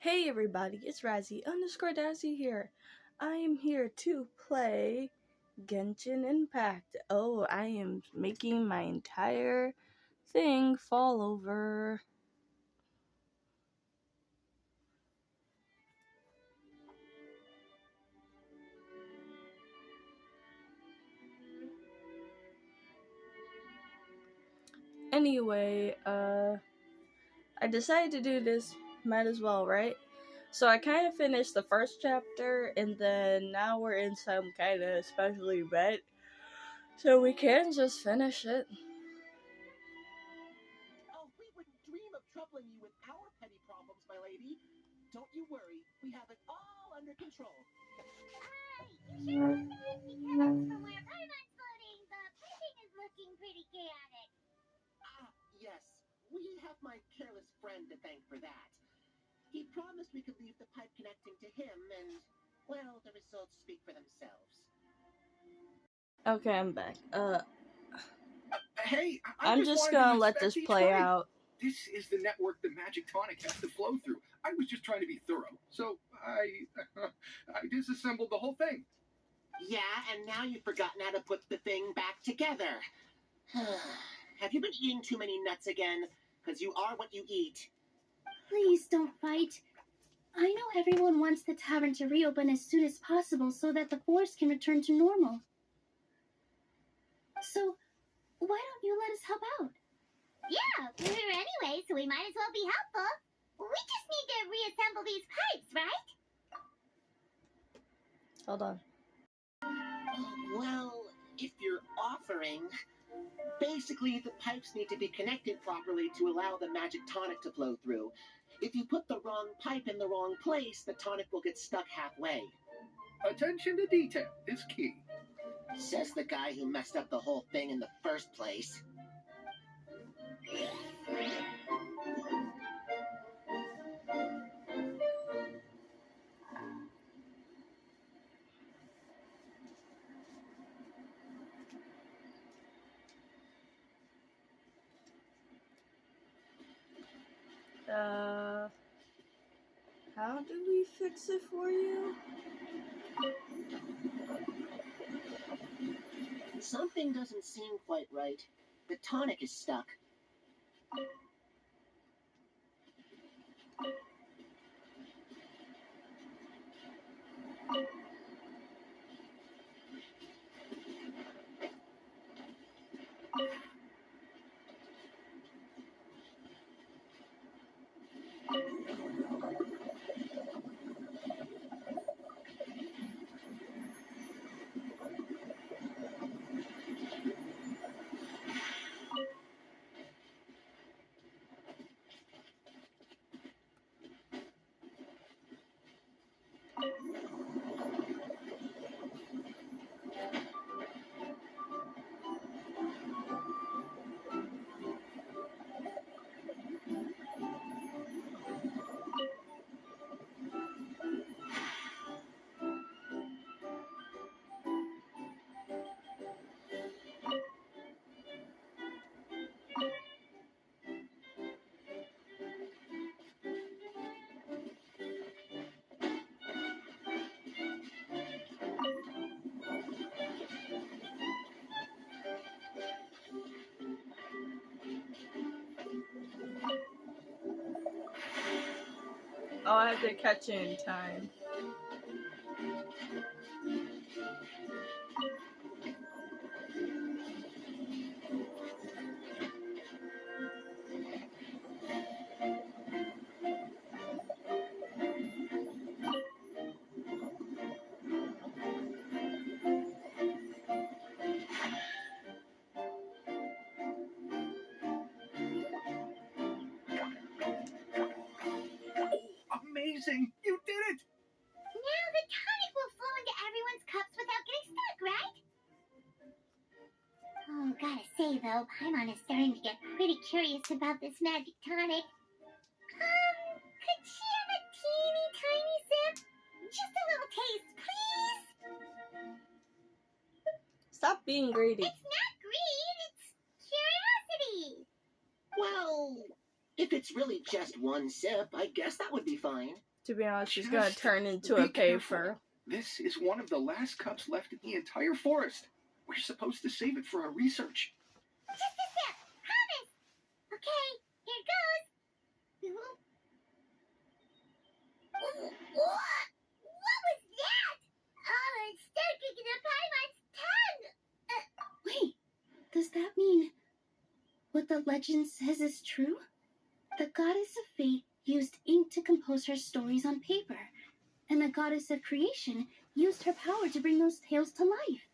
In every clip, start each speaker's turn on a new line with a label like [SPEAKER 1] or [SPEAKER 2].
[SPEAKER 1] Hey everybody, it's Razzie_Dazzy here. I am here to play Genshin Impact. Oh, I am making my entire thing fall over. Anyway, I decided to do this, might as well, right? So I kind of finished the first chapter, and then now we're in some kind of special event, so we can just finish it.
[SPEAKER 2] Oh, we wouldn't dream of troubling you with our petty problems, my lady. Don't you worry, we have it all under control.
[SPEAKER 3] You should be careful from where Paimon's floating. The piping is looking pretty chaotic.
[SPEAKER 2] Ah, yes. We have my careless friend to thank for that. He promised we could leave the pipe connecting to him, and, well, the results speak for themselves.
[SPEAKER 1] Okay, I'm back.
[SPEAKER 4] Hey,
[SPEAKER 1] I'm just gonna let this play out.
[SPEAKER 4] This is the network the Magic Tonic has to flow through. I was just trying to be thorough, so I disassembled the whole thing.
[SPEAKER 2] Yeah, and now you've forgotten how to put the thing back together. Have you been eating too many nuts again? Because you are what you eat.
[SPEAKER 3] Please don't fight. I know everyone wants the tavern to reopen as soon as possible so that the forest can return to normal. So, why don't you let us help out? Yeah, we're here anyway, so we might as well be helpful. We just need to reassemble these pipes, right?
[SPEAKER 1] Hold on.
[SPEAKER 2] Well, if you're offering... Basically, the pipes need to be connected properly to allow the magic tonic to flow through. If you put the wrong pipe in the wrong place, the tonic will get stuck halfway.
[SPEAKER 4] Attention to detail is key.
[SPEAKER 2] Says the guy who messed up the whole thing in the first place.
[SPEAKER 1] How do we fix it for you?
[SPEAKER 2] Something doesn't seem quite right. The tonic is stuck.
[SPEAKER 1] Oh, I have to catch it in time.
[SPEAKER 4] Amazing! You did it!
[SPEAKER 3] Now the tonic will flow into everyone's cups without getting stuck, right? Oh, gotta say though, Paimon is starting to get pretty curious about this magic tonic. Could she have a teeny tiny sip? Just a little taste, please?
[SPEAKER 1] Stop being greedy.
[SPEAKER 3] It's not greed, it's curiosity.
[SPEAKER 2] Well, if it's really just one sip, I guess that would be fine.
[SPEAKER 1] To be honest, she's gonna
[SPEAKER 4] Just
[SPEAKER 1] turn into
[SPEAKER 4] be
[SPEAKER 1] a paper.
[SPEAKER 4] careful. This is one of the last cups left in the entire forest. We're supposed to save it for our research.
[SPEAKER 3] Just a sip. Promise. Okay, here goes. What was that? Oh, it's sticking to Paimon's tongue. Wait, does that mean what the legend says is true? The goddess of fate used ink to compose her stories on paper, and the goddess of creation used her power to bring those tales to life.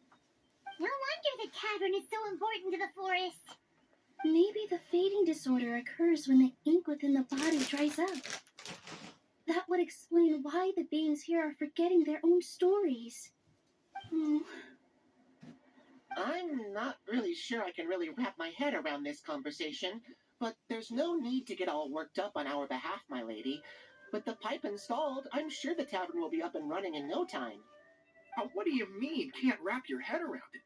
[SPEAKER 3] No wonder the cavern is so important to the forest. Maybe the fading disorder occurs when the ink within the body dries up. That would explain why the beings here are forgetting their own stories.
[SPEAKER 2] I'm not really sure I can really wrap my head around this conversation, but there's no need to get all worked up on our behalf, my lady. With the pipe installed, I'm sure the tavern will be up and running in no time.
[SPEAKER 4] What do you mean, can't wrap your head around it?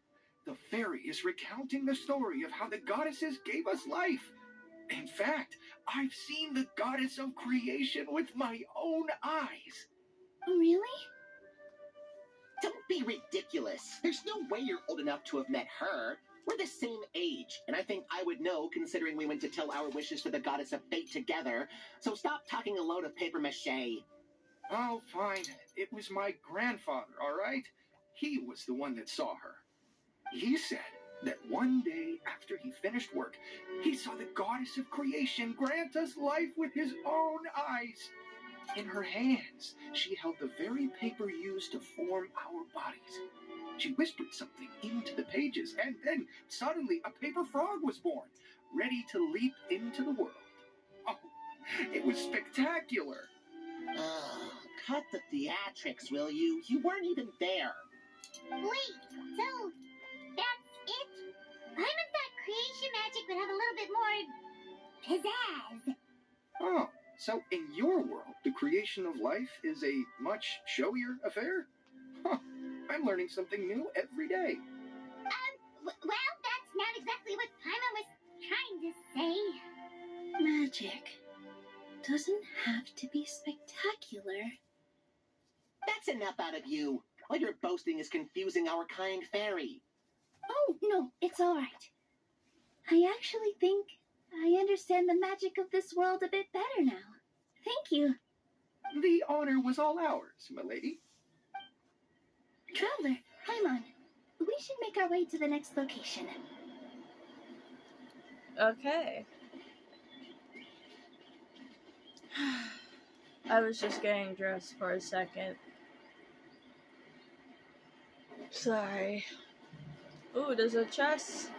[SPEAKER 4] The fairy is recounting the story of how the goddesses gave us life. In fact, I've seen the goddess of creation with my own eyes.
[SPEAKER 3] Really?
[SPEAKER 2] Don't be ridiculous. There's no way you're old enough to have met her. We're the same age, and I think I would know considering we went to tell our wishes to the goddess of fate together. So stop talking a load of paper mache.
[SPEAKER 4] Oh, fine. It was my grandfather, all right? He was the one that saw her. He said that one day after he finished work, he saw the goddess of creation grant us life with his own eyes. In her hands, she held the very paper used to form our bodies. She whispered something into the pages, and then suddenly a paper frog was born, ready to leap into the world. Oh, it was spectacular.
[SPEAKER 2] Cut the theatrics, will you? You weren't even there.
[SPEAKER 3] Wait, so that's it? I thought creation magic would have a little bit more pizzazz.
[SPEAKER 4] Oh, so in your world, the creation of life is a much showier affair? Huh, I'm learning something new every day.
[SPEAKER 3] Well, that's not exactly what Paimon was trying to say. Magic doesn't have to be spectacular.
[SPEAKER 2] That's enough out of you. All your boasting is confusing our kind fairy.
[SPEAKER 3] Oh, no, it's all right. I actually think I understand the magic of this world a bit better now. Thank you.
[SPEAKER 4] The honor was all ours, milady.
[SPEAKER 3] Traveler, Paimon, we should make our way to the next location.
[SPEAKER 1] Okay. I was just getting dressed for a second. Sorry. Ooh, there's a chest.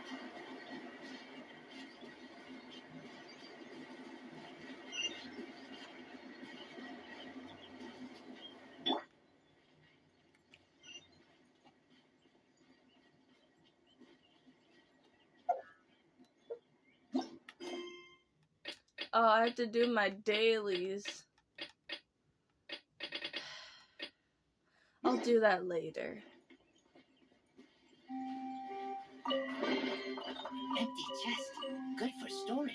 [SPEAKER 1] Oh, I have to do my dailies. I'll do that later.
[SPEAKER 2] Empty chest. Good for storage.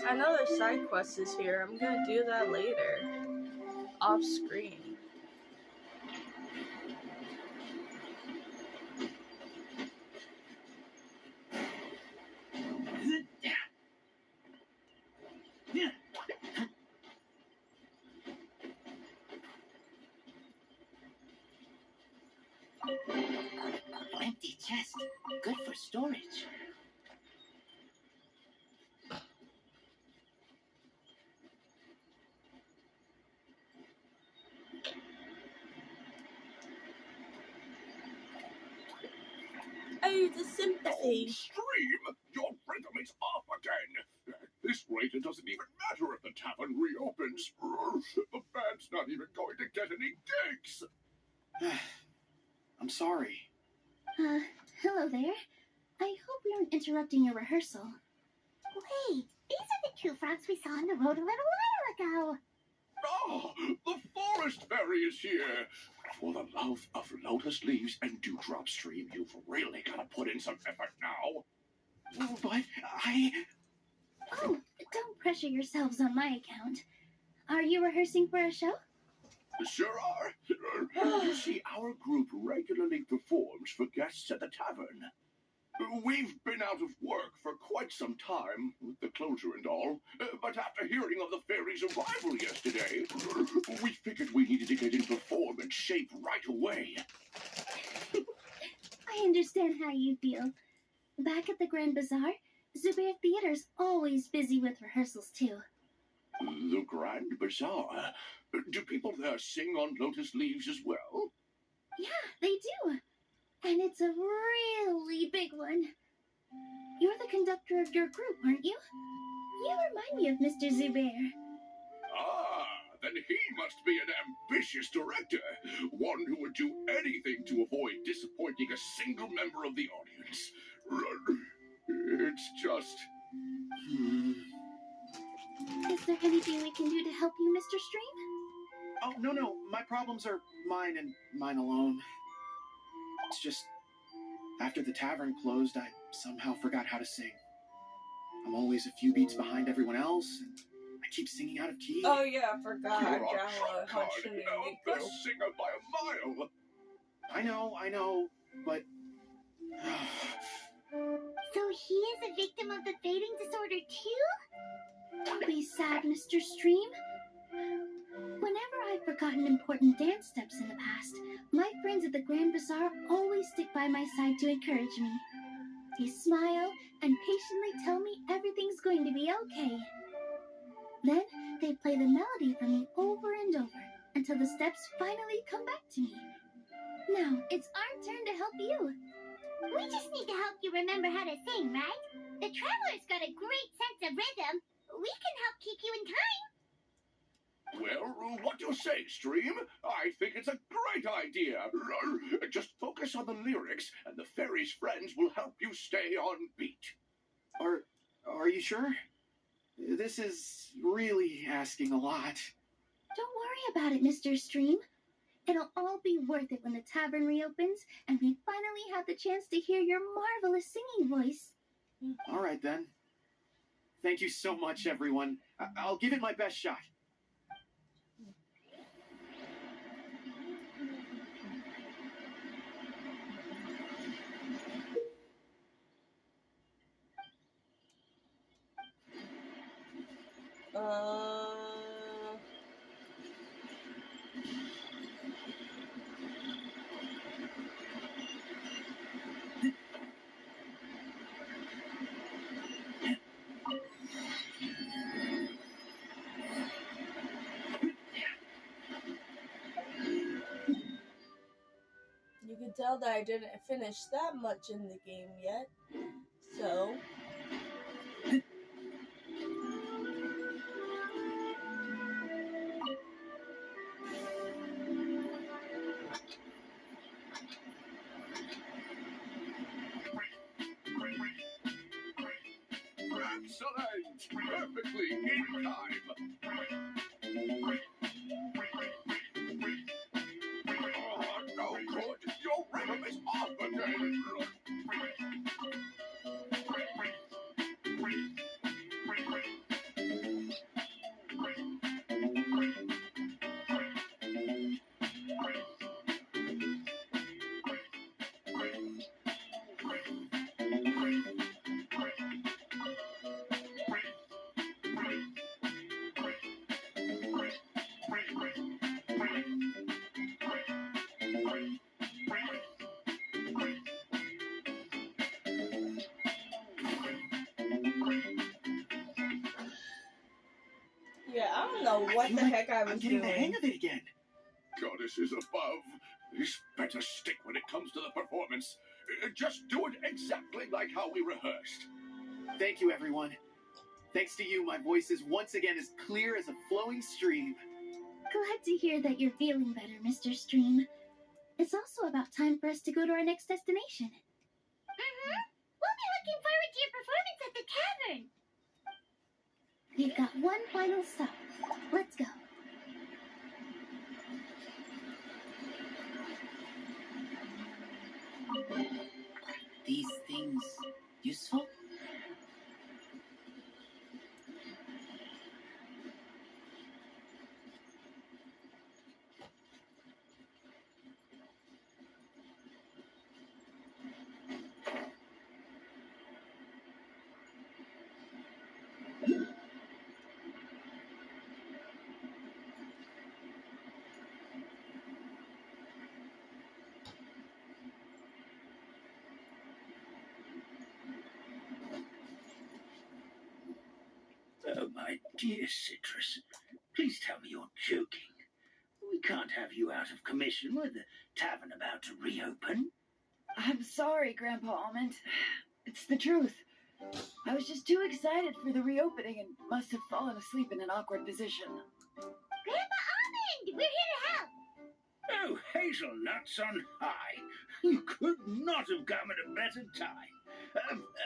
[SPEAKER 1] Another side quest is here. I'm gonna do that later. Off screen.
[SPEAKER 2] fast. Good for storage.
[SPEAKER 1] Oh, the sympathy.
[SPEAKER 5] Stream, your rhythm is off again. At this rate, it doesn't even matter if the tavern reopens. The band's not even going to get any gigs.
[SPEAKER 6] I'm sorry.
[SPEAKER 3] Hello there. I hope we aren't interrupting your rehearsal. Wait, these are the two frogs we saw on the road a little while ago.
[SPEAKER 5] Ah, the forest fairy is here. For the love of lotus leaves and dewdrop stream, you've really got to put in some effort now.
[SPEAKER 6] But
[SPEAKER 3] Oh, don't pressure yourselves on my account. Are you rehearsing for a show?
[SPEAKER 5] Sure are. You see, our group regularly performs for guests at the tavern. We've been out of work for quite some time, with the closure and all, but after hearing of the fairy's arrival yesterday, we figured we needed to get in performance shape right away.
[SPEAKER 3] I understand how you feel. Back at the Grand Bazaar, Zubair Theater's always busy with rehearsals too.
[SPEAKER 5] The Grand Bazaar? Do people there sing on lotus leaves as well?
[SPEAKER 3] Yeah, they do. And it's a really big one. You're the conductor of your group, aren't you? You remind me of Mr. Zubair.
[SPEAKER 5] Ah, then he must be an ambitious director, one who would do anything to avoid disappointing a single member of the audience. It's just...
[SPEAKER 3] Is there anything we can do to help you, Mr. Stream?
[SPEAKER 6] oh no, my problems are mine and mine alone. It's just after the tavern closed, I somehow forgot how to sing. I'm always a few beats behind everyone else, and I keep singing out of key.
[SPEAKER 1] Oh yeah, I forgot.
[SPEAKER 5] You're a
[SPEAKER 1] Gamma
[SPEAKER 5] trump
[SPEAKER 1] Hudson
[SPEAKER 5] card,
[SPEAKER 1] and
[SPEAKER 5] the
[SPEAKER 1] Nico.
[SPEAKER 5] best singer by a mile.
[SPEAKER 6] I know, but
[SPEAKER 3] So he is a victim of the fading disorder too? Don't be sad, Mr. Stream. Whenever I've forgotten important dance steps in the past, my friends at the Grand Bazaar always stick by my side to encourage me. They smile and patiently tell me everything's going to be okay. Then they play the melody for me over and over until the steps finally come back to me. Now it's our turn to help you. We just need to help you remember how to sing, right? The Traveler's got a great sense of rhythm. We can help keep you in time.
[SPEAKER 5] Well, what do you say, Stream? I think it's a great idea. Just focus on the lyrics, and the fairy's friends will help you stay on beat.
[SPEAKER 6] are you sure? This is really asking a lot.
[SPEAKER 3] Don't worry about it, Mr. Stream. It'll all be worth it when the tavern reopens and we finally have the chance to hear your marvelous singing voice.
[SPEAKER 6] All right then. Thank you so much, everyone. I'll give it my best shot.
[SPEAKER 1] You can tell that I didn't finish that much in the game yet. So...
[SPEAKER 5] Excellent! Perfectly in time! Oh, no good! Your rhythm is off again!
[SPEAKER 1] don't know what the heck I was
[SPEAKER 6] I'm getting
[SPEAKER 1] doing.
[SPEAKER 6] the hang of it again.
[SPEAKER 5] Goddesses above. This better stick when it comes to the performance. Just do it exactly like how we rehearsed.
[SPEAKER 6] Thank you, everyone. Thanks to you, my voice is once again as clear as a flowing stream.
[SPEAKER 3] Glad to hear that you're feeling better, Mr. Stream. It's also about time for us to go to our next destination. Mm-hmm. We'll be looking forward to your performance at the tavern. We've got one final stop. Let's go.
[SPEAKER 6] These things useful?
[SPEAKER 7] Oh, my dear Citrus, please tell me you're joking. We can't have you out of commission with the tavern about to reopen.
[SPEAKER 8] I'm sorry, Grandpa Almond. It's the truth. I was just too excited for the reopening and must have fallen asleep in an awkward position.
[SPEAKER 3] Grandpa Almond, we're here to help.
[SPEAKER 7] Oh, hazelnuts on high. You could not have come at a better time.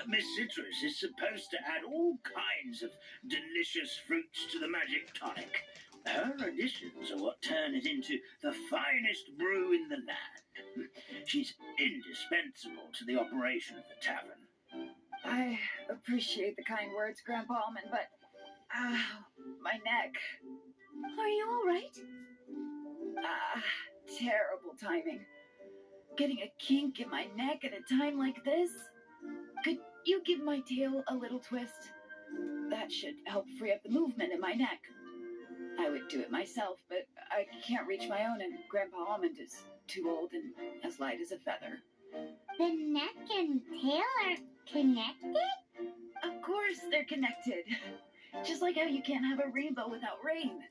[SPEAKER 7] Miss Citrus is supposed to add all kinds of delicious fruits to the magic tonic. Her additions are what turn it into the finest brew in the land. She's indispensable to the operation of the tavern.
[SPEAKER 8] I appreciate the kind words, Grandpa Almond, but... my neck.
[SPEAKER 3] Are you all right?
[SPEAKER 8] Terrible timing. Getting a kink in my neck at a time like this? Could you give my tail a little twist? That should help free up the movement in my neck. I would do it myself, but I can't reach my own, and Grandpa Almond is too old and as light as a feather.
[SPEAKER 3] The neck and tail are connected?
[SPEAKER 8] Of course they're connected. Just like how you can't have a rainbow without rain.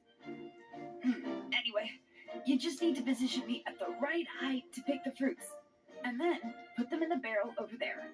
[SPEAKER 8] Anyway, you just need to position me at the right height to pick the fruits. And then put them in the barrel over there.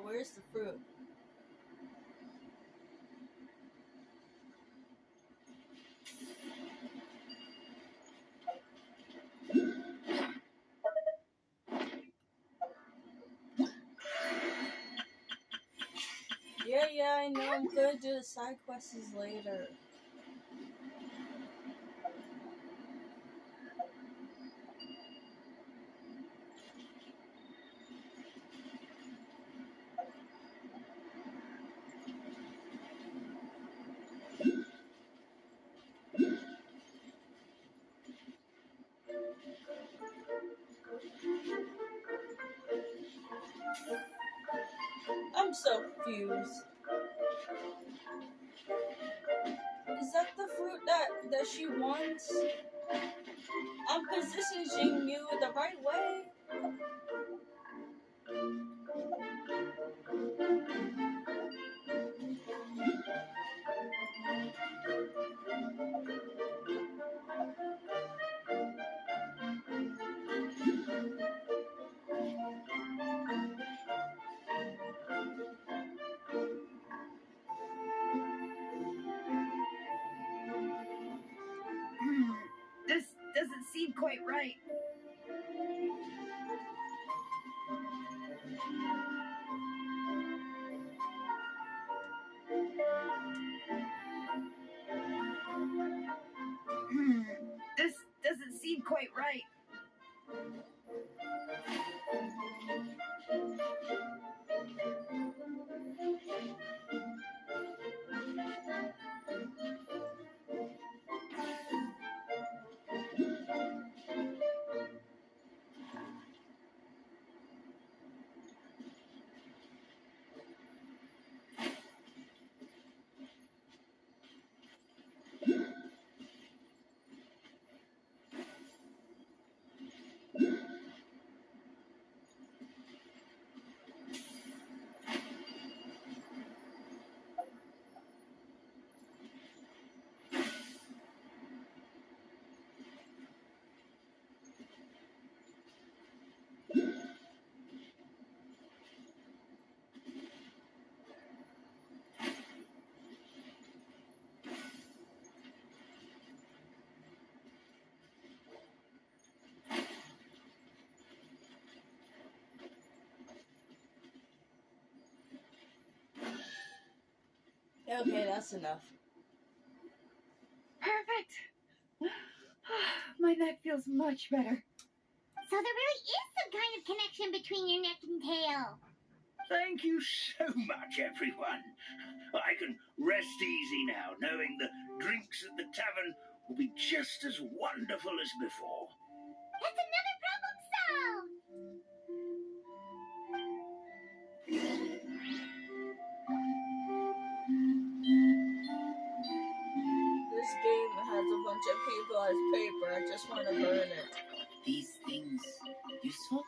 [SPEAKER 1] Where's the fruit? Yeah, I know. I'm gonna do the side quests later. I'm so confused. Is that the fruit that she wants? I'm positioning you the right way.
[SPEAKER 8] This doesn't seem quite right. ain't quite right.
[SPEAKER 1] Okay, that's enough.
[SPEAKER 8] Perfect. My neck feels much better.
[SPEAKER 3] So there really is some kind of connection between your neck and tail.
[SPEAKER 7] Thank you so much, everyone. I can rest easy now, knowing the drinks at the tavern will be just as wonderful as before.
[SPEAKER 3] That's another problem solved!
[SPEAKER 1] This game has a bunch of people as paper. I just want to burn it.
[SPEAKER 2] These things useful?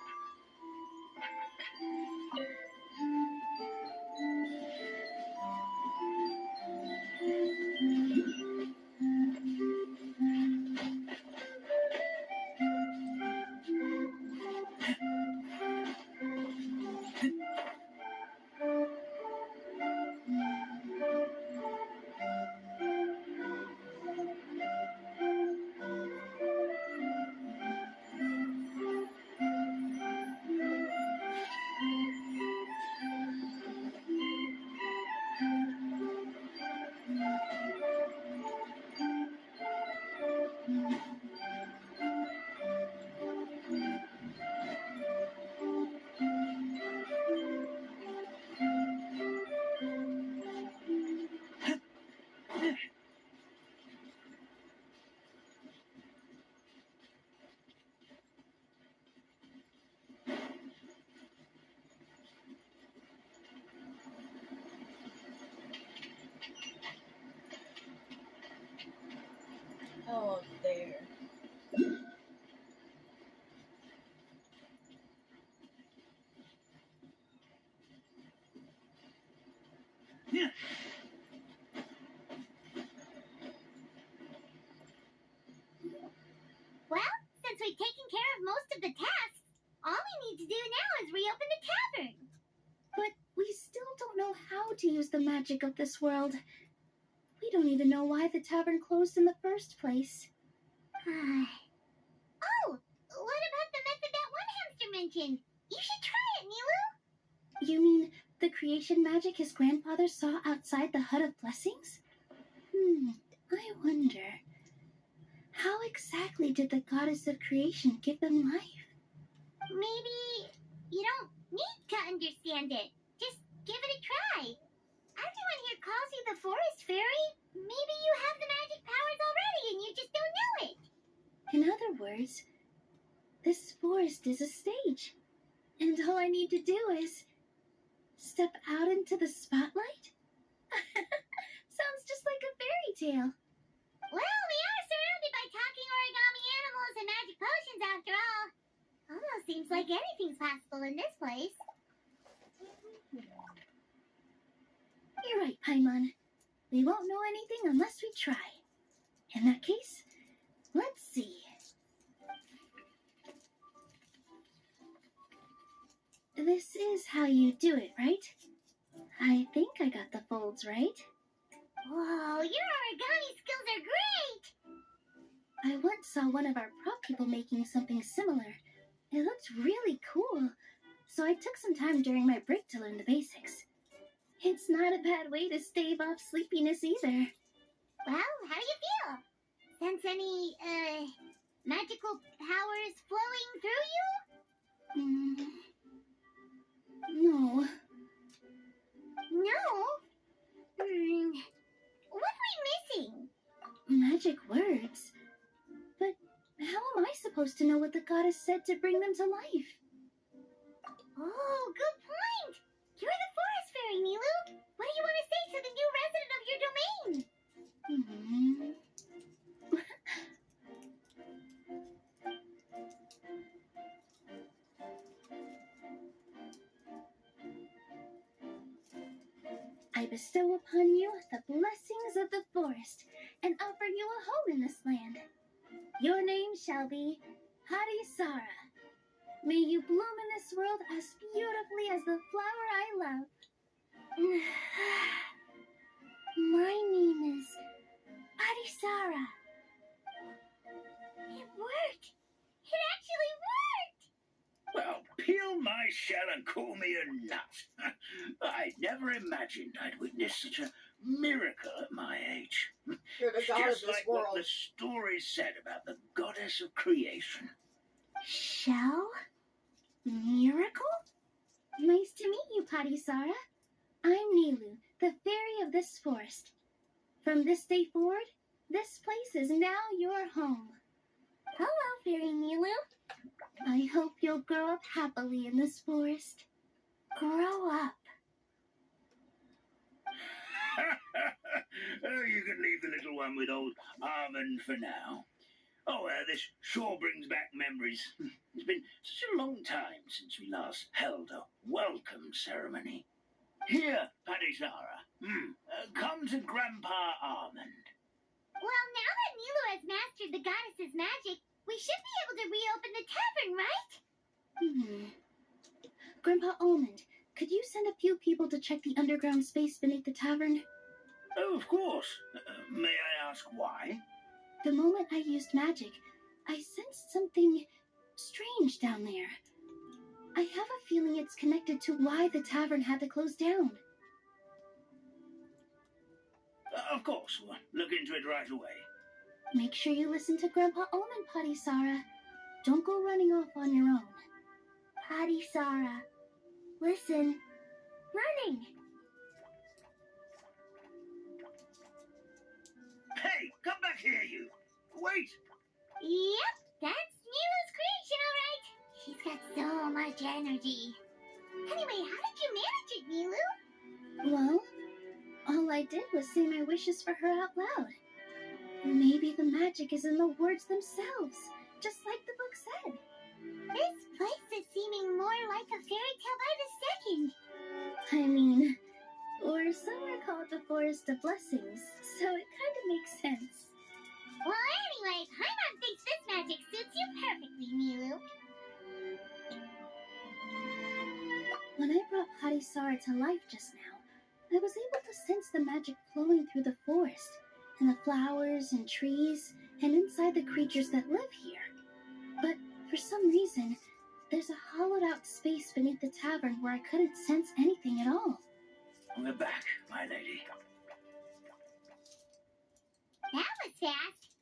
[SPEAKER 1] Oh, there.
[SPEAKER 3] Well, since we've taken care of most of the tasks, all we need to do now is reopen the tavern.
[SPEAKER 9] But we still don't know how to use the magic of this world. We don't even know why the tavern closed in the first place.
[SPEAKER 3] Oh, what about the method that one hamster mentioned? You should try it, Nilu.
[SPEAKER 9] You mean the creation magic his grandfather saw outside the Hut of Blessings? I wonder, how exactly did the goddess of creation give them life?
[SPEAKER 3] Maybe you don't need to understand it. Just give it a try. Everyone here calls you the Forest Fairy. Maybe you have the magic powers already and you just don't know it.
[SPEAKER 9] In other words, this forest is a stage, and all I need to do is step out into the spotlight? Sounds just like a fairy tale.
[SPEAKER 3] Well, we are surrounded by talking origami animals and magic potions after all. Almost seems like anything's possible in this place.
[SPEAKER 9] You're right, Paimon. We won't know anything unless we try. In that case, let's see. This is how you do it, right? I think I got the folds right.
[SPEAKER 3] Whoa, your origami skills are great!
[SPEAKER 9] I once saw one of our prop people making something similar. It looked really cool, so I took some time during my break to learn the basics. It's not a bad way to stave off sleepiness either.
[SPEAKER 3] Well, how do you feel? Sense any, magical powers flowing through you?
[SPEAKER 9] No.
[SPEAKER 3] No? What are we missing?
[SPEAKER 9] Magic words? But how am I supposed to know what the goddess said to bring them to life?
[SPEAKER 3] Oh, good point. You're the forest fairy, Nilu. What do you want to say to the new resident of your domain?
[SPEAKER 9] I bestow upon you the blessings of the forest and offer you a home in this land. Your name shall be Hadisara. May you bloom in this world as beautifully as the flower I love. My name is Hadisara.
[SPEAKER 3] It worked. It actually worked.
[SPEAKER 7] Well, peel my shell and call me a nut. I never imagined I'd witness such a miracle at my age.
[SPEAKER 1] You're the
[SPEAKER 7] It's
[SPEAKER 1] god of
[SPEAKER 7] just
[SPEAKER 1] this
[SPEAKER 7] like
[SPEAKER 1] world.
[SPEAKER 7] what the story said about the goddess of creation.
[SPEAKER 3] Shell? Miracle?
[SPEAKER 9] Nice to meet you, Hadisara. I'm Nilu, the fairy of this forest. From this day forward, this place is now your home.
[SPEAKER 3] Hello, Fairy Nilu.
[SPEAKER 9] I hope you'll grow up happily in this forest.
[SPEAKER 3] Grow up.
[SPEAKER 7] Oh, you can leave the little one with old Armand for now. Oh, this sure brings back memories. It's been such a long time since we last held a welcome ceremony. Here, Hadisara, come to Grandpa Armand.
[SPEAKER 3] Well, now that Nilu has mastered the goddess's magic, we should be able to reopen the tavern, right?
[SPEAKER 9] Grandpa Almond, could you send a few people to check the underground space beneath the tavern?
[SPEAKER 7] Oh, of course. May I ask why?
[SPEAKER 9] The moment I used magic, I sensed something strange down there. I have a feeling it's connected to why the tavern had to close down.
[SPEAKER 7] Of course, we'll look into it right away.
[SPEAKER 9] Make sure you listen to Grandpa Almond, Hadisara. Don't go running off on your own.
[SPEAKER 3] Hadisara, listen. Running.
[SPEAKER 7] Hey, come back here, you! Wait!
[SPEAKER 3] Yep, that's Nilu's creation, all right. She's got so much energy. Anyway, how did you manage it, Nilu?
[SPEAKER 9] Well, all I did was say my wishes for her out loud. Maybe the magic is in the words themselves, just like the book said.
[SPEAKER 3] This place is seeming more like a fairy tale by the second.
[SPEAKER 9] I mean, or some would call it the Forest of Blessings, so it kind of makes sense.
[SPEAKER 3] Well, anyway, Paimon thinks this magic suits you perfectly, Nilu.
[SPEAKER 9] When I brought Hadisara to life just now, I was able to sense the magic flowing through the forest, and the flowers and trees, and inside the creatures that live here. But for some reason, there's a hollowed out space beneath the tavern where I couldn't sense anything at all.
[SPEAKER 7] We're back, my lady.
[SPEAKER 3] That was fast.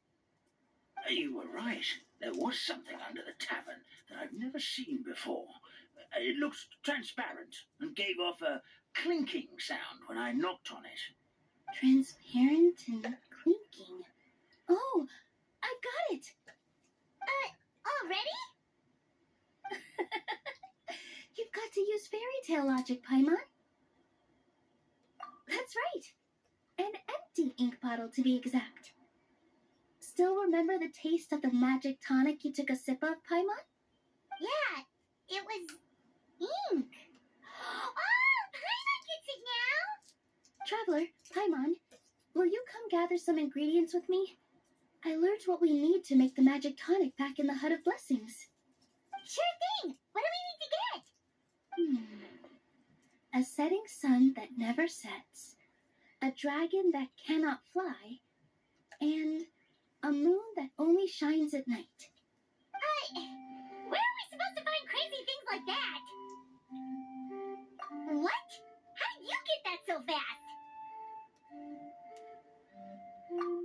[SPEAKER 7] You were right. There was something under the tavern that I've never seen before. It looked transparent and gave off a clinking sound when I knocked on it.
[SPEAKER 9] Transparent and clinking. Oh, I've got it!
[SPEAKER 3] Already?
[SPEAKER 9] You've got to use fairy tale logic, Paimon. That's right. An empty ink bottle, to be exact. Still remember the taste of the magic tonic you took a sip of, Paimon?
[SPEAKER 3] Yeah, it was ink. Oh, Paimon gets it now!
[SPEAKER 9] Traveler, Paimon, will you come gather some ingredients with me? I learned what we need to make the magic tonic back in the Hut of Blessings.
[SPEAKER 3] Sure thing. What do we need to get?
[SPEAKER 9] A setting sun that never sets, a dragon that cannot fly, and a moon that only shines at night.
[SPEAKER 3] Where are we supposed to find crazy things like that? What? How did you get that so fast?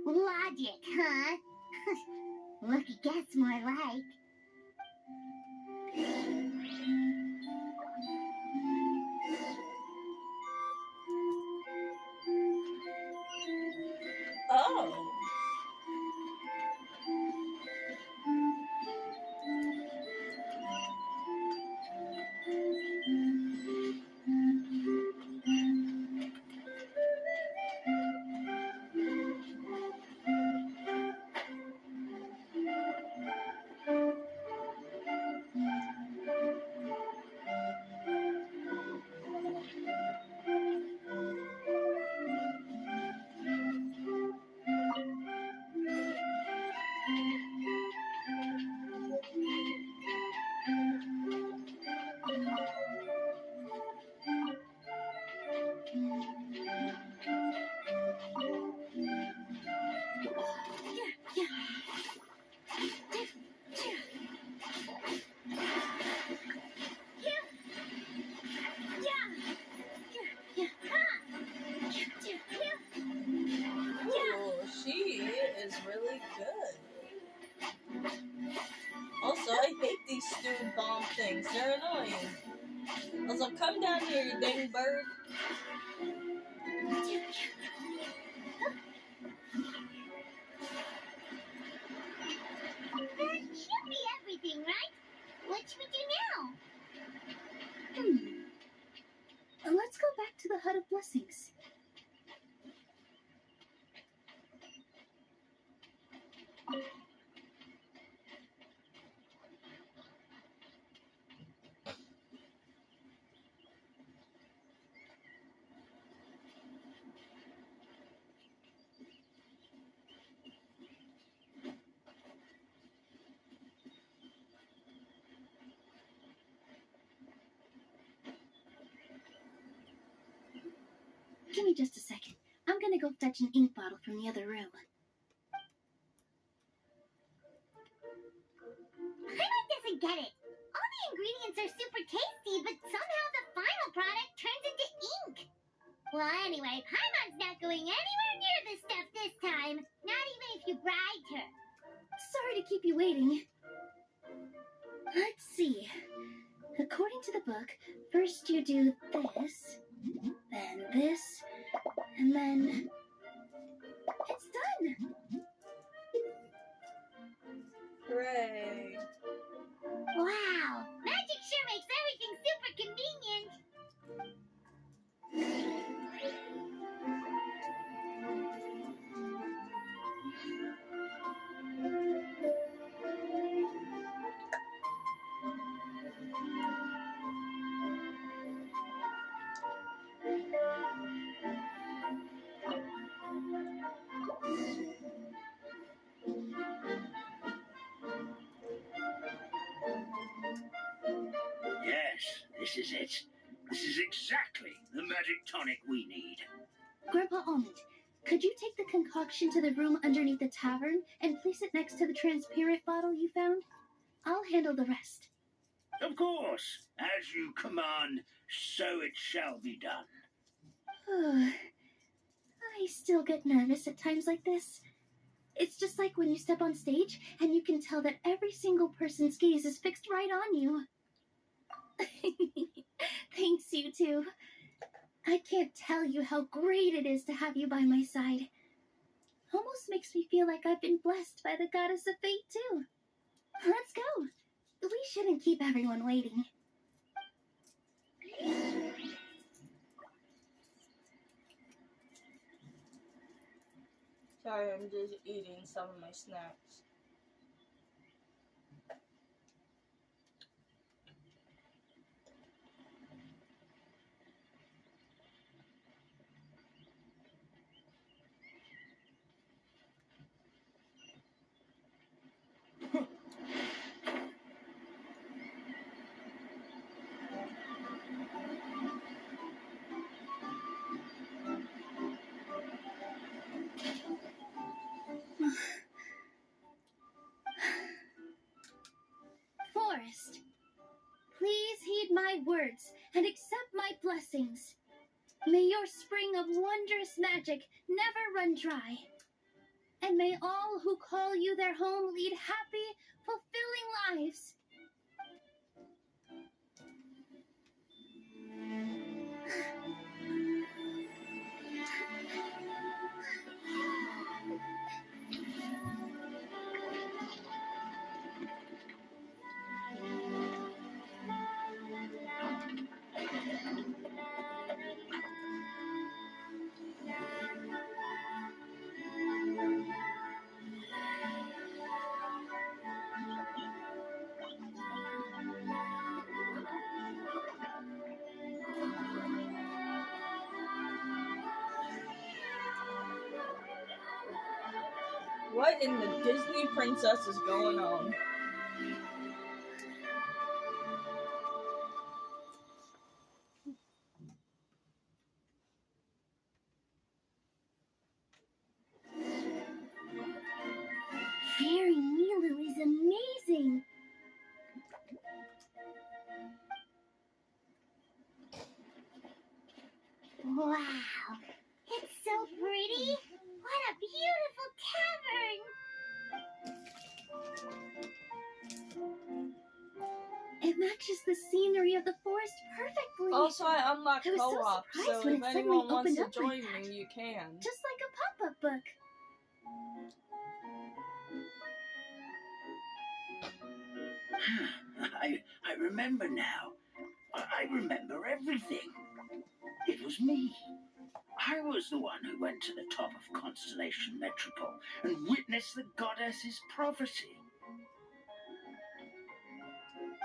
[SPEAKER 3] Logic, huh? Lucky guess, more like.
[SPEAKER 1] Oh. Ooh, she is really good. Also, I hate these stupid bomb things. They're annoying. Also, come down here, you dang bird.
[SPEAKER 3] That should be everything, right? What should we do now?
[SPEAKER 9] Let's go back to the Hut of Blessings. Give me just a second. I'm gonna go fetch an ink bottle from the other room.
[SPEAKER 3] Paimon doesn't get it. All the ingredients are super tasty, but somehow the final product turns into ink. Well, anyway, Paimon's not going anywhere near this stuff this time. Not even if you bribed her.
[SPEAKER 9] Sorry to keep you waiting. Let's see. According to the book, first you do this, then this, and then... It's done!
[SPEAKER 1] Hooray.
[SPEAKER 3] Wow, magic sure makes everything super convenient.
[SPEAKER 7] Yes, this is it. This is exactly the magic tonic we need.
[SPEAKER 9] Grandpa Almond, could you take the concoction to the room underneath the tavern and place it next to the transparent bottle you found? I'll handle the rest.
[SPEAKER 7] Of course, as you command, so it shall be done.
[SPEAKER 9] I still get nervous at times like this. It's just like when you step on stage and you can tell that every single person's gaze is fixed right on you. Thanks, you two. I can't tell you how great it is to have you by my side. Almost makes me feel like I've been blessed by the goddess of fate, too. Let's go. We shouldn't keep everyone waiting.
[SPEAKER 1] Sorry, I'm just eating some of my snacks.
[SPEAKER 9] Forest, please heed my words and accept my blessings. May your spring of wondrous magic never run dry. And may all who call you their home lead happy, fulfilling lives.
[SPEAKER 1] What in the Disney princess is going on?
[SPEAKER 9] Fairy Nilu is amazing.
[SPEAKER 3] Wow, it's so pretty. What a beautiful tavern.
[SPEAKER 9] It matches the scenery of the forest perfectly.
[SPEAKER 1] Also, I unlocked
[SPEAKER 9] I was so
[SPEAKER 1] co-op,
[SPEAKER 9] surprised
[SPEAKER 1] so
[SPEAKER 9] when
[SPEAKER 1] if
[SPEAKER 9] it suddenly
[SPEAKER 1] anyone wants
[SPEAKER 9] opened
[SPEAKER 1] to
[SPEAKER 9] up
[SPEAKER 1] join
[SPEAKER 9] like that.
[SPEAKER 1] me, you can.
[SPEAKER 9] Just like a pop-up book.
[SPEAKER 7] I remember now. I remember everything. It was me. I was the one who went to the top of Constellation Metropole and witnessed the goddess's prophecy.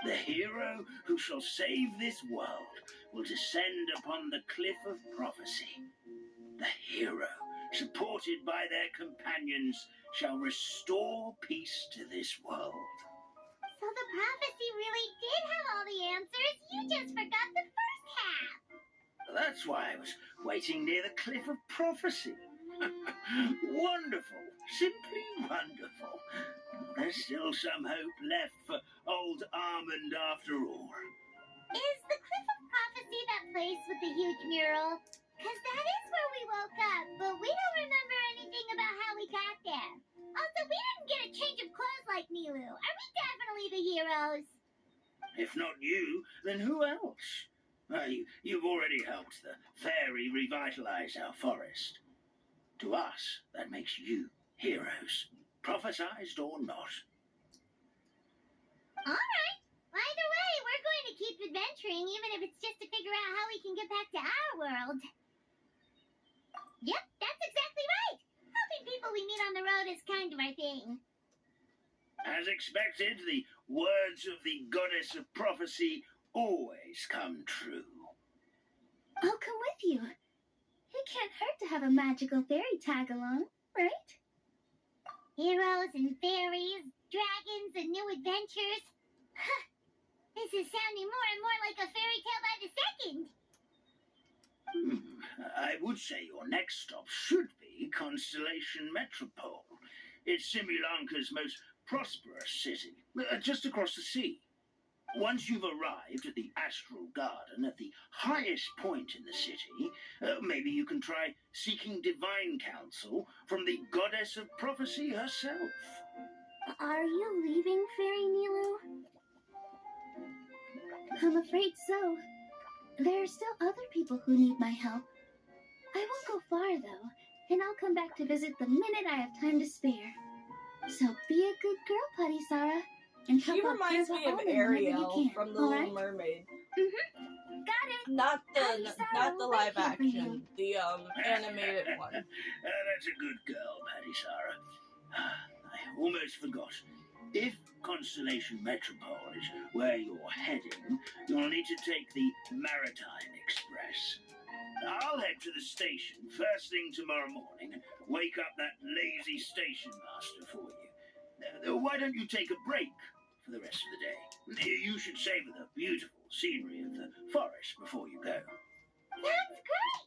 [SPEAKER 7] The hero who shall save this world will descend upon the cliff of prophecy. The hero, supported by their companions, shall restore peace to this world.
[SPEAKER 3] So the prophecy really did have all the answers. You just forgot the first half.
[SPEAKER 7] That's why I was waiting near the cliff of prophecy. Wonderful. Simply wonderful. There's still some hope left for old Armand after all.
[SPEAKER 3] Is the Cliff of Prophecy that place with the huge mural? Because that is where we woke up, but we don't remember anything about how we got there. Also, we didn't get a change of clothes like Nilu. Are we definitely the heroes?
[SPEAKER 7] If not you, then who else? You've already helped the fairy revitalize our forest. To us, that makes you heroes, prophesized or not.
[SPEAKER 3] All right. Either way, we're going to keep adventuring, even if it's just to figure out how we can get back to our world. Yep, that's exactly right. Helping people we meet on the road is kind of our thing.
[SPEAKER 7] As expected, the words of the goddess of prophecy always come true.
[SPEAKER 9] I'll come with you. It can't hurt to have a magical fairy tag along, right?
[SPEAKER 3] Heroes and fairies, dragons and new adventures. This is sounding more and more like a fairy tale by the second.
[SPEAKER 7] I would say your next stop should be Constellation Metropole. It's Simulanka's most prosperous city, just across the sea. Once you've arrived at the Astral Garden at the highest point in the city, maybe you can try seeking divine counsel from the goddess of prophecy herself.
[SPEAKER 9] Are you leaving, Fairy Nilu? I'm afraid so. There are still other people who need my help. I won't go far, though, and I'll come back to visit the minute I have time to spare. So be a good girl, Putty Sarah, and help
[SPEAKER 1] She
[SPEAKER 9] out
[SPEAKER 1] reminds me of
[SPEAKER 9] Grandpa Almond whenever you
[SPEAKER 1] Ariel
[SPEAKER 9] can,
[SPEAKER 1] from The
[SPEAKER 9] all
[SPEAKER 1] Little
[SPEAKER 9] right?
[SPEAKER 1] Mermaid.
[SPEAKER 9] Got it.
[SPEAKER 1] Not
[SPEAKER 9] Putty
[SPEAKER 1] the
[SPEAKER 9] Sarah
[SPEAKER 1] not the
[SPEAKER 9] will
[SPEAKER 1] live
[SPEAKER 9] wait here for you.
[SPEAKER 1] action, the animated one.
[SPEAKER 7] That's a good girl, Patty Sarah. I almost forgot. If Constellation Metropole is where you're heading, you'll need to take the Maritime Express. I'll head to the station first thing tomorrow morning and wake up that lazy station master for you. Why don't you take a break for the rest of the day? You should savor the beautiful scenery of the forest before you go.
[SPEAKER 3] That's great!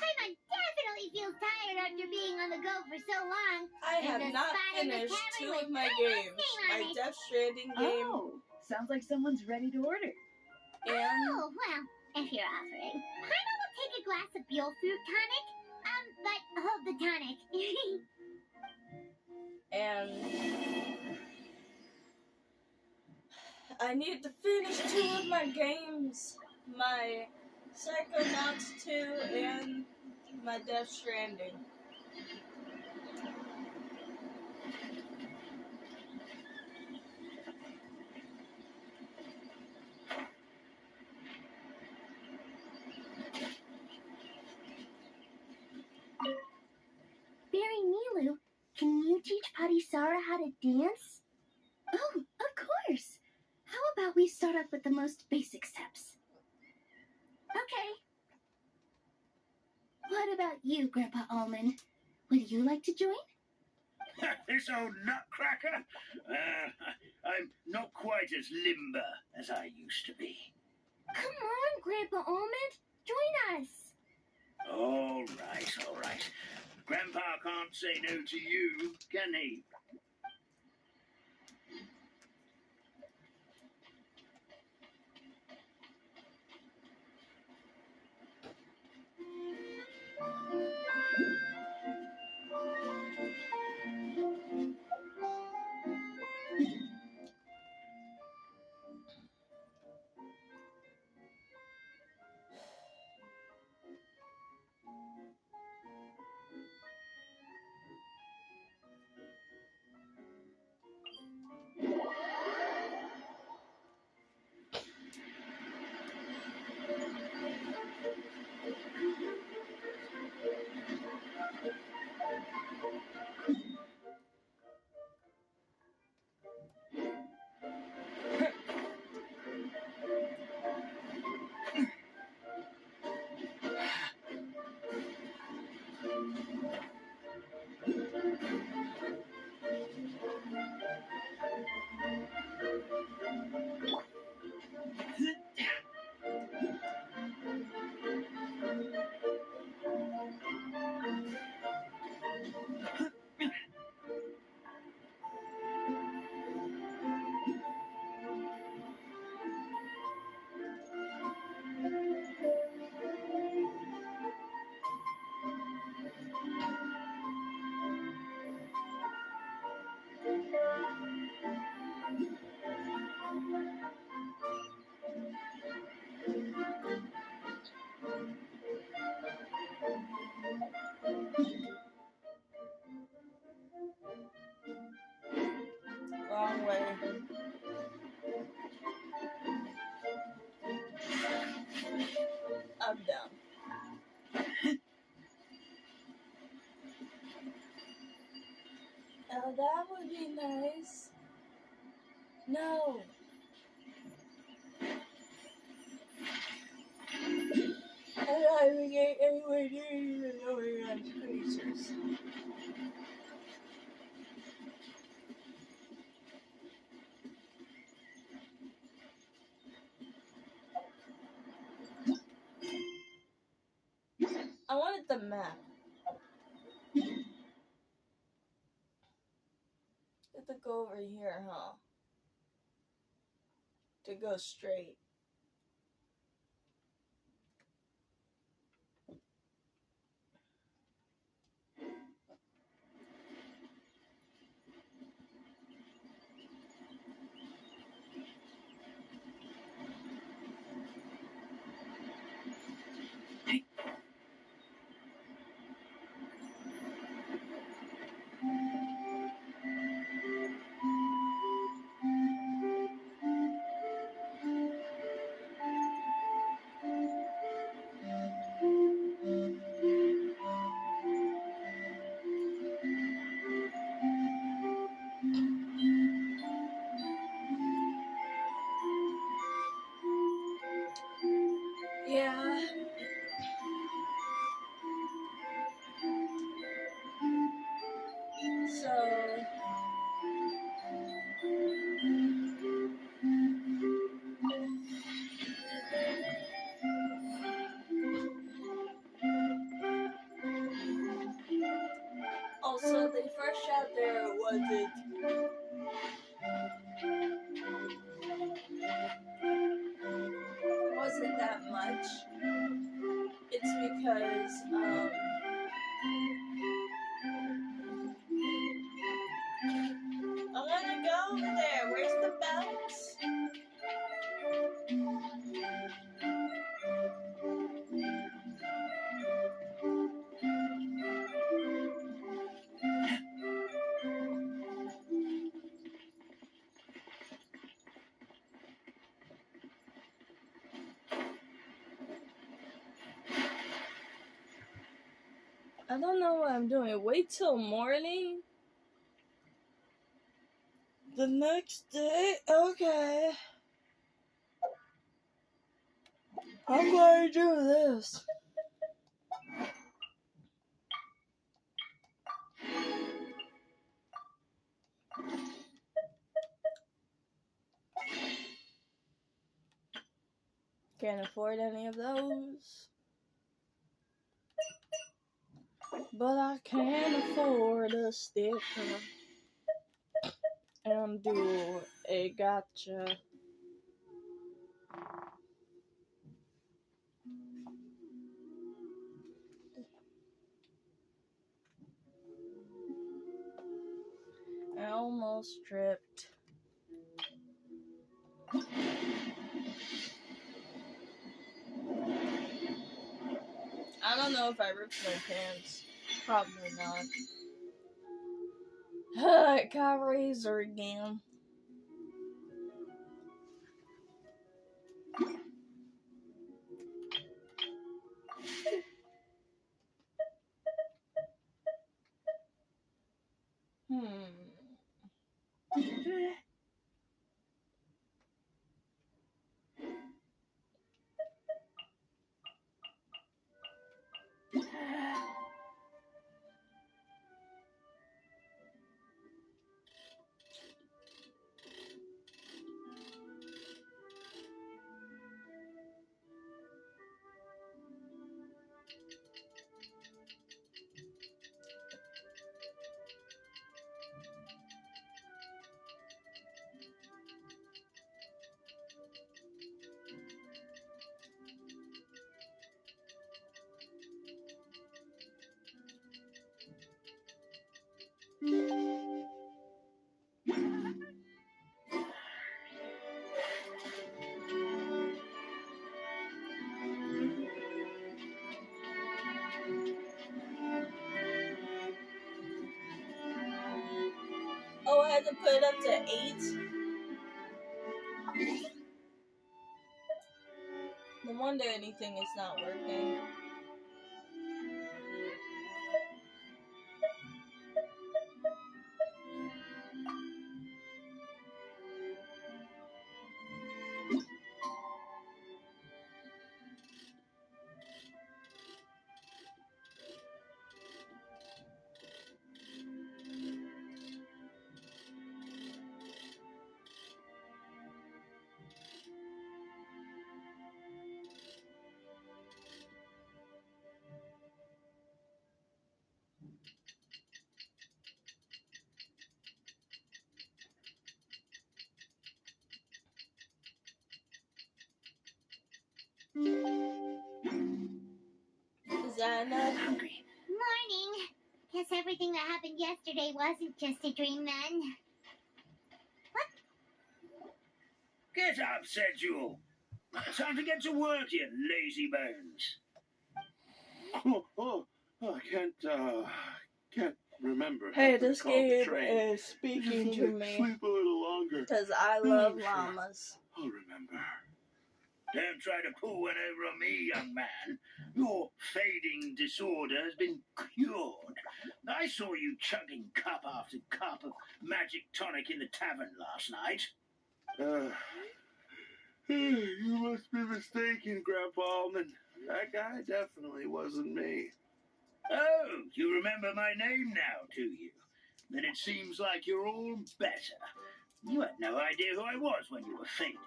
[SPEAKER 3] Paimon definitely feels tired after being on the go for so long.
[SPEAKER 1] I have
[SPEAKER 3] There's a
[SPEAKER 1] not
[SPEAKER 3] spot in the
[SPEAKER 1] finished
[SPEAKER 3] tavern
[SPEAKER 1] 2
[SPEAKER 3] with
[SPEAKER 1] of my
[SPEAKER 3] Paimon's
[SPEAKER 1] games.
[SPEAKER 3] name on
[SPEAKER 1] My
[SPEAKER 3] it.
[SPEAKER 1] Death Stranding game
[SPEAKER 8] Oh, sounds like someone's ready to order.
[SPEAKER 1] and
[SPEAKER 3] Oh, well, if you're offering. Paimon will take a glass of Buell fruit tonic. But hold the tonic.
[SPEAKER 1] I need to finish 2 of my games. My Psychonauts 2 and my Death Stranding.
[SPEAKER 3] Barry Nilu, can you teach Patisara how to dance?
[SPEAKER 9] Oh, of course. How about we start off with the most basic steps?
[SPEAKER 3] Okay.
[SPEAKER 9] What about you, Grandpa Almond? Would you like to join?
[SPEAKER 7] This old nutcracker? I'm not quite as limber as I used to be.
[SPEAKER 3] Come on, Grandpa Almond. Join us.
[SPEAKER 7] All right. Grandpa can't say no to you, can he?
[SPEAKER 1] Wrong way. I'm down. Oh, that would be nice. No. I'm not even getting anywhere near even knowing I'm creatures. I wanted the map. Have to go over here, huh? To go straight. Yeah. So also the first chapter wasn't that much. It's because I wanna go over there. Where's the bounce? I don't know what I'm doing. Wait till morning? The next day? Okay. I'm going to do this. Can't afford any of those. But I can afford a sticker. And do a gotcha. I almost tripped. I don't know if I ripped my pants. Probably not. It got razor again. Oh, I had to put it up to 8? No wonder anything is not working. Is that enough?
[SPEAKER 7] I'm hungry.
[SPEAKER 3] Morning. Guess everything that happened yesterday wasn't just a dream then.
[SPEAKER 7] Get up, said Jewel. Time to get to work, you lazy bones.
[SPEAKER 5] I can't remember.
[SPEAKER 1] Hey,
[SPEAKER 5] how to
[SPEAKER 1] this
[SPEAKER 5] call the
[SPEAKER 1] game
[SPEAKER 5] train.
[SPEAKER 1] is speaking
[SPEAKER 5] Just
[SPEAKER 1] to
[SPEAKER 5] let
[SPEAKER 1] me.
[SPEAKER 5] Sleep a little longer.
[SPEAKER 1] Because I love
[SPEAKER 5] Sure.
[SPEAKER 1] llamas.
[SPEAKER 5] I'll remember.
[SPEAKER 7] Don't try to pull one over on me, young man. Your fading disorder has been cured. I saw you chugging cup after cup of magic tonic in the tavern last night.
[SPEAKER 5] You must be mistaken, Grandpa Almond. That guy definitely wasn't me.
[SPEAKER 7] Oh, you remember my name now, do you? Then it seems like you're all better. You had no idea who I was when you were fading.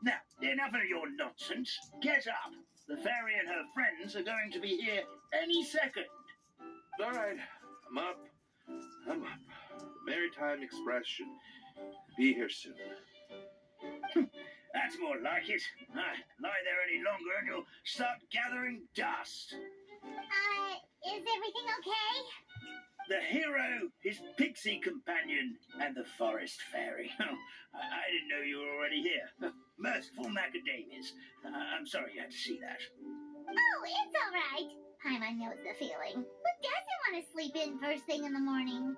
[SPEAKER 7] Now, enough of your nonsense. Get up. The fairy and her friends are going to be here any second.
[SPEAKER 5] All right, I'm up. The Maritime Express should be here soon.
[SPEAKER 7] That's more like it. Lie there any longer and you'll start gathering dust.
[SPEAKER 3] Is everything okay?
[SPEAKER 7] The hero, his pixie companion, and the forest fairy. I didn't know you were already here. Merciful macadamias. I'm sorry you had to see that.
[SPEAKER 3] Oh, it's all right. Paimon knows the feeling. Who doesn't want to sleep in first thing in the morning?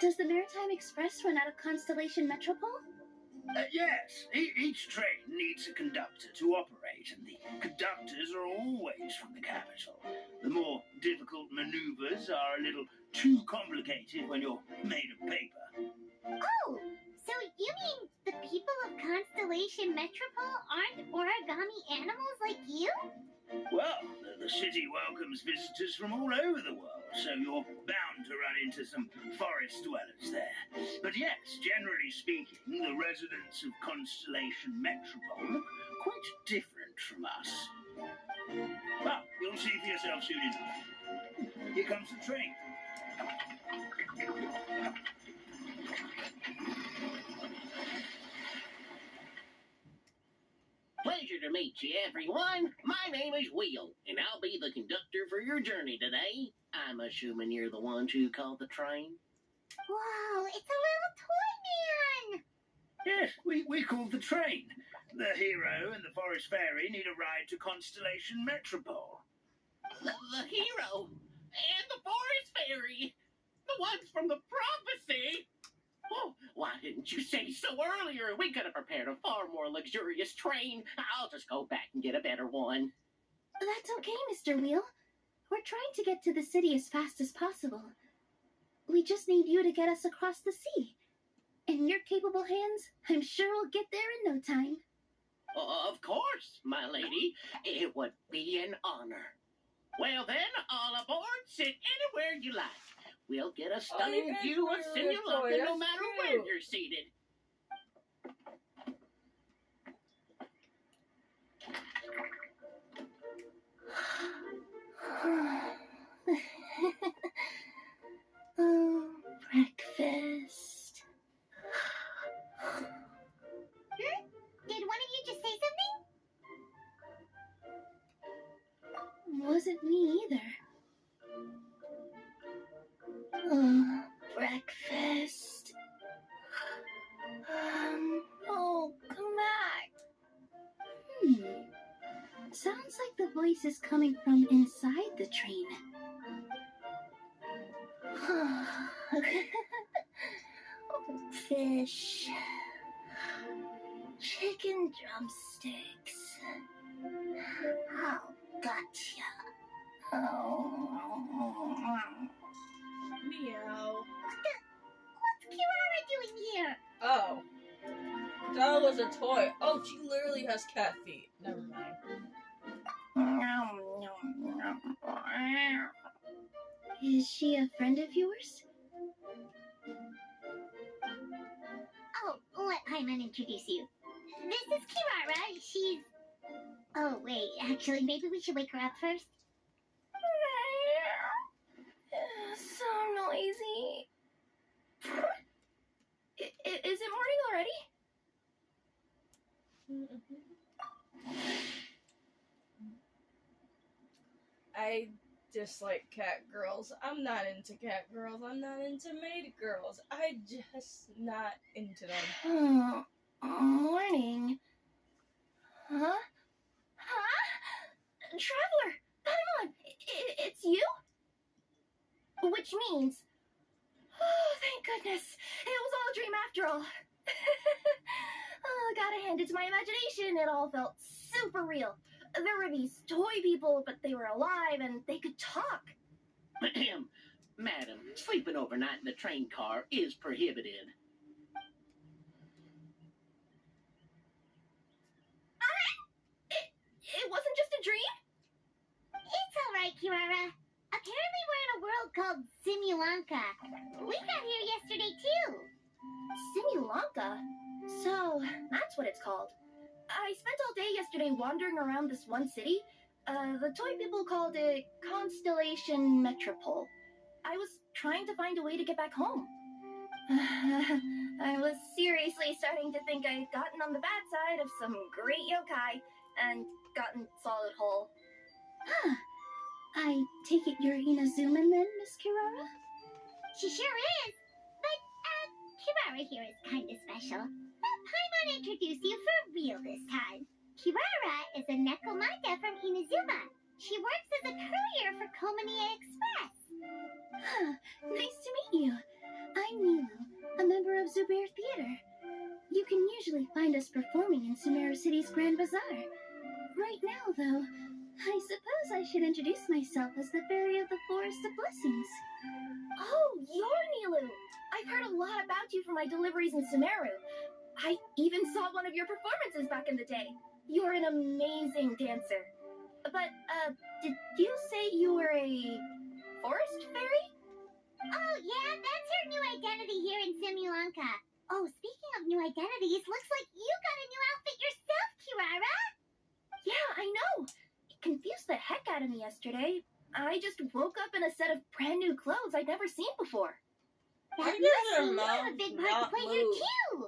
[SPEAKER 9] Does the Maritime Express run out of Constellation Metropole?
[SPEAKER 7] Yes, each train needs a conductor to operate. great, and the conductors are always from the capital. The more difficult maneuvers are a little too complicated when you're made of paper.
[SPEAKER 3] Oh, so you mean the people of Constellation Metropole aren't origami animals like you?
[SPEAKER 7] Well, the city welcomes visitors from all over the world, so you're bound to run into some forest dwellers there. But yes, generally speaking, the residents of Constellation Metropole look quite different from us. Well, you'll see for yourself soon enough. Here comes the train.
[SPEAKER 2] Pleasure to meet you, everyone. My name is Will, and I'll be the conductor for your journey today. I'm assuming you're the ones who called the train?
[SPEAKER 3] Whoa, it's a little toy man!
[SPEAKER 7] Yes, we called the train. The hero and the forest fairy need a ride to Constellation Metropole.
[SPEAKER 2] The hero and the forest fairy, the ones from the prophecy. Oh, why didn't you say so earlier? We could have prepared a far more luxurious train. I'll just go back and get a better one.
[SPEAKER 9] That's okay, Mr. Wheel. We're trying to get to the city as fast as possible. We just need you to get us across the sea. In your capable hands, I'm sure we'll get there in no time.
[SPEAKER 2] Of course, my lady. It would be an honor. Well then, all aboard. Sit anywhere you like. We'll get a stunning view of Simulacra no matter where you're seated.
[SPEAKER 9] Oh, breakfast.
[SPEAKER 3] Did one of you just say something?
[SPEAKER 9] Wasn't me either. Oh, breakfast. Oh, come back. Sounds like the voice is coming from inside the train. Fish. Chicken drumsticks. Oh, gotcha. Oh.
[SPEAKER 1] Meow.
[SPEAKER 3] What's Kirara doing here?
[SPEAKER 1] Oh. That was a toy. Oh, she literally has cat feet. Never mind.
[SPEAKER 9] Is she a friend of yours?
[SPEAKER 3] Oh, let Paimon introduce you. This is Kirara. She's... Oh, wait. Actually, maybe we should wake her up first.
[SPEAKER 9] So noisy. Is it morning already?
[SPEAKER 1] I dislike cat girls. I'm not into cat girls. I'm not into maid girls. I just not into them.
[SPEAKER 9] Morning. Huh? Traveler! Paimon! It's you? Which means... Oh, thank goodness. It was all a dream after all. Oh, gotta hand it to my imagination. It all felt super real. There were these toy people, but they were alive and they could talk.
[SPEAKER 2] Madam, sleeping overnight in the train car is prohibited.
[SPEAKER 9] It wasn't just a dream?
[SPEAKER 3] It's alright, Kirara. Apparently we're in a world called Simulanka. We got here yesterday, too.
[SPEAKER 9] Simulanka? So, that's what it's called. I spent all day yesterday wandering around this one city. The toy people called it Constellation Metropole. I was trying to find a way to get back home. I was seriously starting to think I'd gotten on the bad side of some great yokai and gotten solid whole. Huh. I take it you're Inazuman then, Miss Kirara?
[SPEAKER 3] She sure is. But, Kirara here is kind of special. Let Paimon introduce you for real this time. Kirara is a Nekomata from Inazuma. She works as a courier for Komania Express.
[SPEAKER 9] Huh. Nice to meet you. I'm Milo, a member of Zubair Theater. You can usually find us performing in Sumeru City's Grand Bazaar. Right now, though, I suppose I should introduce myself as the Fairy of the Forest of Blessings.
[SPEAKER 10] Oh, you're Nilu! I've heard a lot about you from my deliveries in Sumeru. I even saw one of your performances back in the day. You're an amazing dancer. But, did you say you were a forest fairy?
[SPEAKER 3] Oh, yeah, that's her new identity here in Simulanka. Oh, speaking of new identities, looks like you got a new outfit yourself, Kirara.
[SPEAKER 10] Yeah, I know. It confused the heck out of me yesterday. I just woke up in a set of brand new clothes I'd never seen before.
[SPEAKER 3] That
[SPEAKER 1] Why
[SPEAKER 3] must
[SPEAKER 1] does her
[SPEAKER 3] mean you have a
[SPEAKER 1] mouth
[SPEAKER 3] big part to
[SPEAKER 1] not
[SPEAKER 3] play here,
[SPEAKER 1] move?
[SPEAKER 3] too.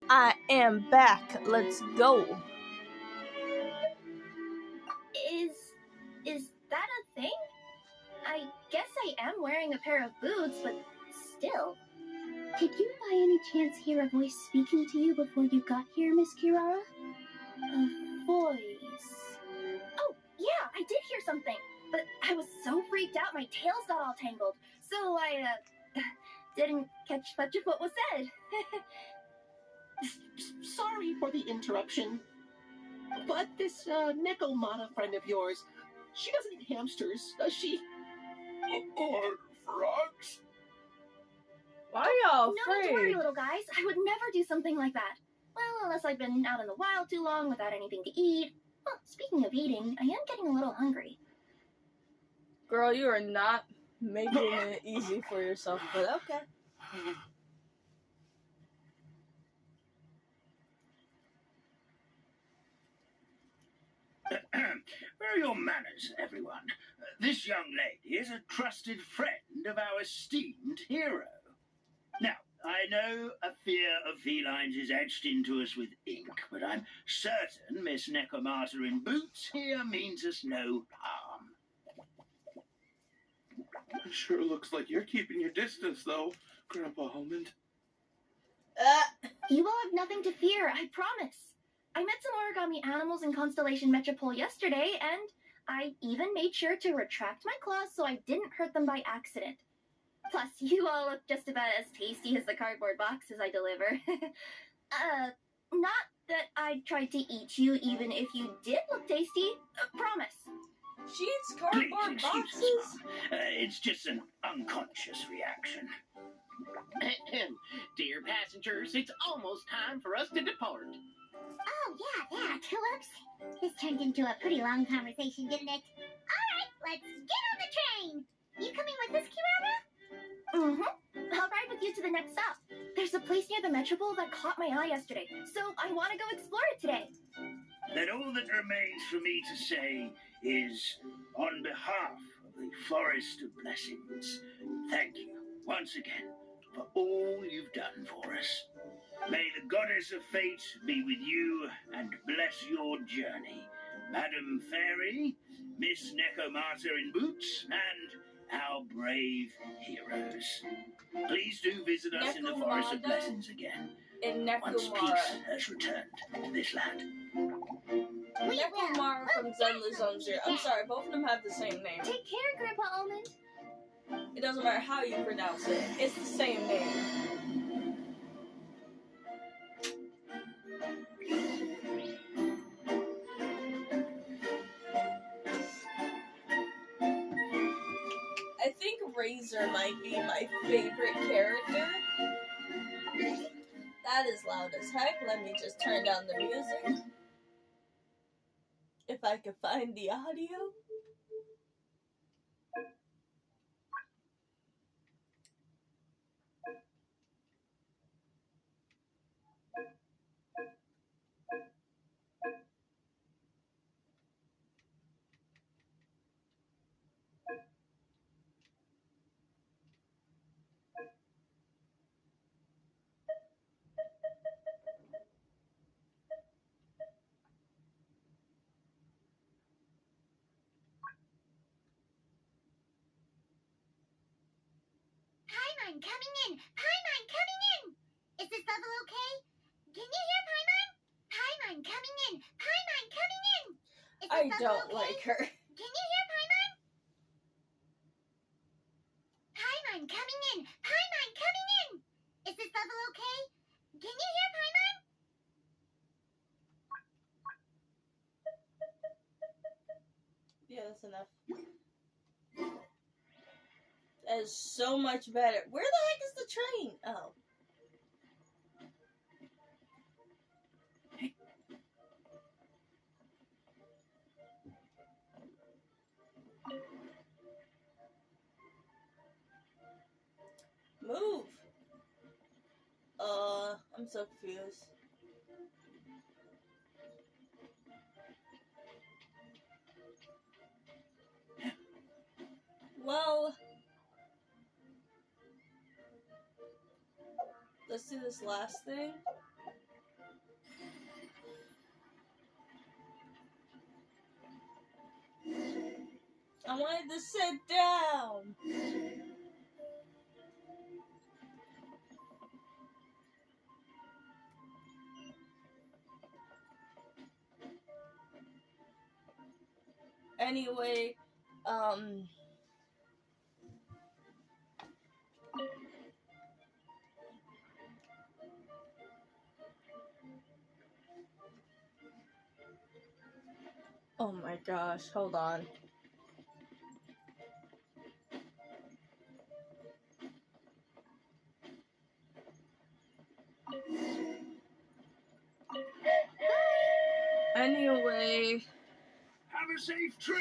[SPEAKER 1] I am back. Let's go.
[SPEAKER 10] Is that a thing? I guess I am wearing a pair of boots, but still.
[SPEAKER 9] Did you by any chance hear a voice speaking to you before you got here, Miss Kirara?
[SPEAKER 10] A voice. Oh, yeah, I did hear something, but I was so freaked out my tails got all tangled, so I, didn't catch much of what was said.
[SPEAKER 2] Sorry for the interruption. But this Nekomata friend of yours, she doesn't eat hamsters, does she?
[SPEAKER 5] Or frogs?
[SPEAKER 1] Why are y'all
[SPEAKER 10] No need to worry,
[SPEAKER 1] afraid?
[SPEAKER 10] little guys. I would never do something like that. Well, unless I've been out in the wild too long without anything to eat. Well, speaking of eating, I am getting a little hungry.
[SPEAKER 1] Girl, you are not making it easy for yourself, but okay.
[SPEAKER 7] Where are your manners, everyone? This young lady is a trusted friend of our esteemed hero. Now, I know a fear of felines is etched into us with ink, but I'm certain Miss Nekomata in boots here means us no harm.
[SPEAKER 5] Sure looks like you're keeping your distance, though, Grandpa Almond.
[SPEAKER 10] You will have nothing to fear, I promise. I met some origami animals in Constellation Metropole yesterday, and I even made sure to retract my claws so I didn't hurt them by accident. Plus, you all look just about as tasty as the cardboard boxes I deliver. Not that I tried to eat you even if you did look tasty. Promise.
[SPEAKER 1] She eats
[SPEAKER 7] Please
[SPEAKER 1] cardboard
[SPEAKER 7] excuse us,
[SPEAKER 1] boxes?
[SPEAKER 7] Mom. It's just an unconscious reaction.
[SPEAKER 2] Dear passengers, it's almost time for us to depart.
[SPEAKER 3] Oh, yeah, Tulips. This turned into a pretty long conversation, didn't it? All right, let's get on the train. You coming with us, Kirara?
[SPEAKER 10] Mm-hmm. I'll ride with you to the next stop. There's a place near the Metropole that caught my eye yesterday, so I want to go explore it today.
[SPEAKER 7] Then all that remains for me to say is, on behalf of the Forest of Blessings, thank you once again for all you've done for us. May the goddess of fate be with you and bless your journey, Madam Fairy, Miss Nekomata in boots, and our brave heroes. Please do visit us in the Forest of
[SPEAKER 1] Nekomata
[SPEAKER 7] Blessings again,
[SPEAKER 1] And
[SPEAKER 7] once
[SPEAKER 1] Nekomara.
[SPEAKER 7] peace has returned to this land.
[SPEAKER 1] Nekomara from Zenless Zone Zero. I'm sorry, both of them have the same name.
[SPEAKER 10] Take care, Grandpa Almond.
[SPEAKER 1] It doesn't matter how you pronounce it, it's the same name. I think Razor might be my favorite character. That is loud as heck. Let me just turn down the music. If I could find the audio.
[SPEAKER 3] Paimon coming in! Paimon coming in! Is this level okay? Can you hear Paimon? Paimon coming in! Paimon coming in!
[SPEAKER 1] I
[SPEAKER 3] Bubble
[SPEAKER 1] don't
[SPEAKER 3] okay?
[SPEAKER 1] like her.
[SPEAKER 3] Can you hear Paimon? Paimon coming in! Paimon coming in! Is this Bubble okay? Can you hear Paimon?
[SPEAKER 1] Yeah, that's enough. That is so much better. Where the heck is the train? Oh. Move. I'm so confused. Well, let's do this last thing. I wanted to sit down. Anyway, oh my gosh, hold on. Anyway,
[SPEAKER 7] Have a safe trip.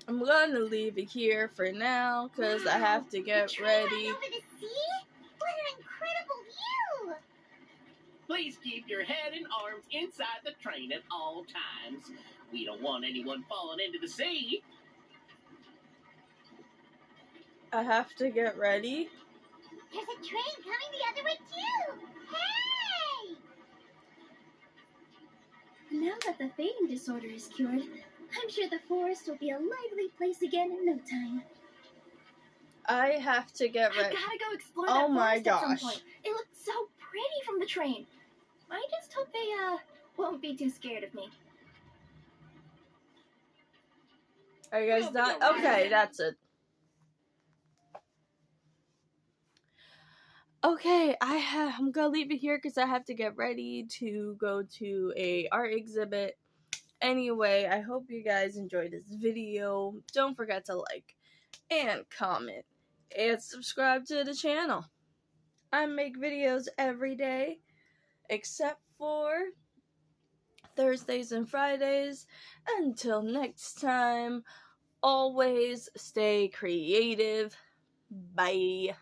[SPEAKER 1] I'm gonna leave it here for now because I have to get ready.
[SPEAKER 3] Over the sea? What an incredible view!
[SPEAKER 2] Please keep your head and arms inside the train at all times. We don't want anyone falling into the sea.
[SPEAKER 1] I have to get ready.
[SPEAKER 3] There's a train coming the other way too! Hey!
[SPEAKER 9] Now that the fading disorder is cured, I'm sure the forest will be a lively place again in no time.
[SPEAKER 1] I have to get
[SPEAKER 10] I
[SPEAKER 1] ready.
[SPEAKER 10] gotta go explore
[SPEAKER 1] Oh
[SPEAKER 10] that
[SPEAKER 1] my
[SPEAKER 10] forest at some
[SPEAKER 1] gosh.
[SPEAKER 10] point. It looked so pretty from the train. I just hope they, won't be too scared of me.
[SPEAKER 1] Are you guys done? Okay, that's it. Okay, I'm gonna leave it here because I have to get ready to go to a art exhibit. Anyway, I hope you guys enjoyed this video. Don't forget to like and comment and subscribe to the channel. I make videos every day except for Thursdays and Fridays. Until next time, always stay creative. Bye.